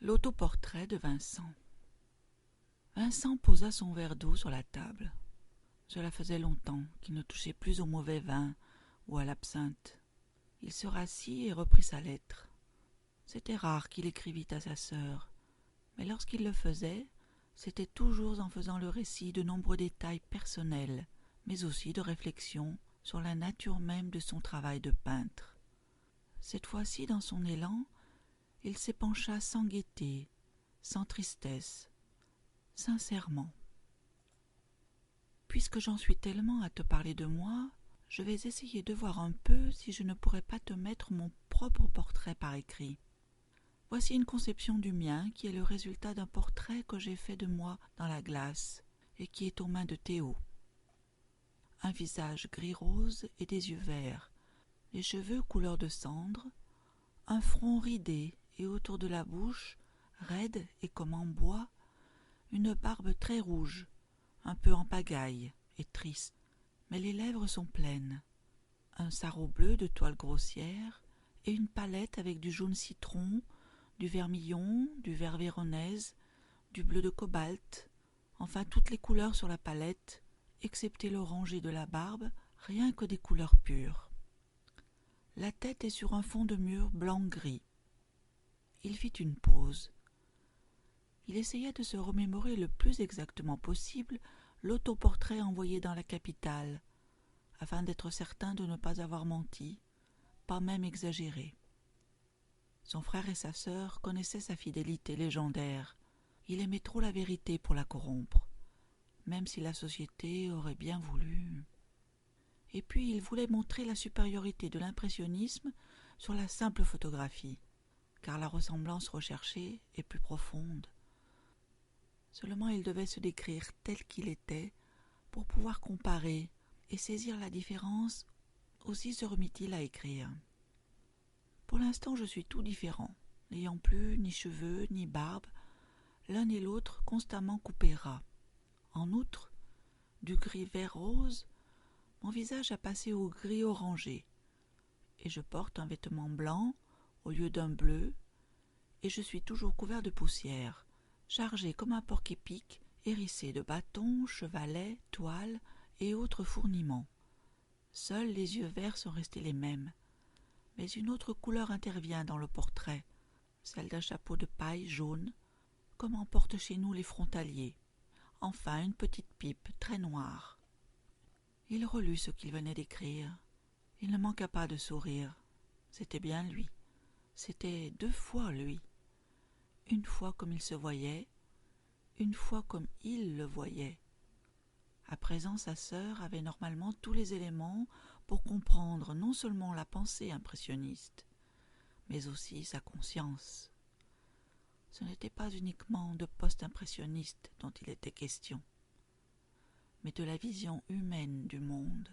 L'autoportrait de Vincent. Vincent posa son verre d'eau sur la table. Cela faisait longtemps qu'il ne touchait plus au mauvais vin ou à l'absinthe. Il se rassit et reprit sa lettre. C'était rare qu'il écrivît à sa sœur, mais lorsqu'il le faisait, c'était toujours en faisant le récit de nombreux détails personnels, mais aussi de réflexions sur la nature même de son travail de peintre. Cette fois-ci, dans son élan, il s'épancha sans gaieté, sans tristesse, sincèrement. Puisque j'en suis tellement à te parler de moi, je vais essayer de voir un peu si je ne pourrais pas te mettre mon propre portrait par écrit. Voici une conception du mien qui est le résultat d'un portrait que j'ai fait de moi dans la glace et qui est aux mains de Théo. Un visage gris-rose et des yeux verts, les cheveux couleur de cendre, un front ridé et autour de la bouche, raide et comme en bois, une barbe très rouge, un peu en pagaille et triste, mais les lèvres sont pleines, un sarrau bleu de toile grossière et une palette avec du jaune citron, du vermillon, du vert véronèse, du bleu de cobalt, enfin toutes les couleurs sur la palette, excepté l'orangé de la barbe, rien que des couleurs pures. La tête est sur un fond de mur blanc-gris. Il fit une pause. Il essaya de se remémorer le plus exactement possible l'autoportrait envoyé dans la capitale, afin d'être certain de ne pas avoir menti, pas même exagéré. Son frère et sa sœur connaissaient sa fidélité légendaire. Il aimait trop la vérité pour la corrompre, même si la société aurait bien voulu. Et puis il voulait montrer la supériorité de l'impressionnisme sur la simple photographie, car la ressemblance recherchée est plus profonde. Seulement il devait se décrire tel qu'il était pour pouvoir comparer et saisir la différence. Aussi se remit-il à écrire. Pour l'instant je suis tout différent, n'ayant plus ni cheveux ni barbe, l'un et l'autre constamment coupés ras. En outre, du gris vert rose, mon visage a passé au gris orangé, et je porte un vêtement blanc au lieu d'un bleu, et je suis toujours couvert de poussière, chargé comme un porc-épic, hérissé de bâtons, chevalets, toiles et autres fourniments. Seuls les yeux verts sont restés les mêmes, mais une autre couleur intervient dans le portrait, celle d'un chapeau de paille jaune, comme en portent chez nous les frontaliers. Enfin, une petite pipe très noire. Il relut ce qu'il venait d'écrire. Il ne manqua pas de sourire. C'était bien lui. C'était 2 fois lui. Une fois comme il se voyait, une fois comme il le voyait. À présent, sa sœur avait normalement tous les éléments pour comprendre non seulement la pensée impressionniste, mais aussi sa conscience. Ce n'était pas uniquement de post-impressionniste dont il était question, mais de la vision humaine du monde.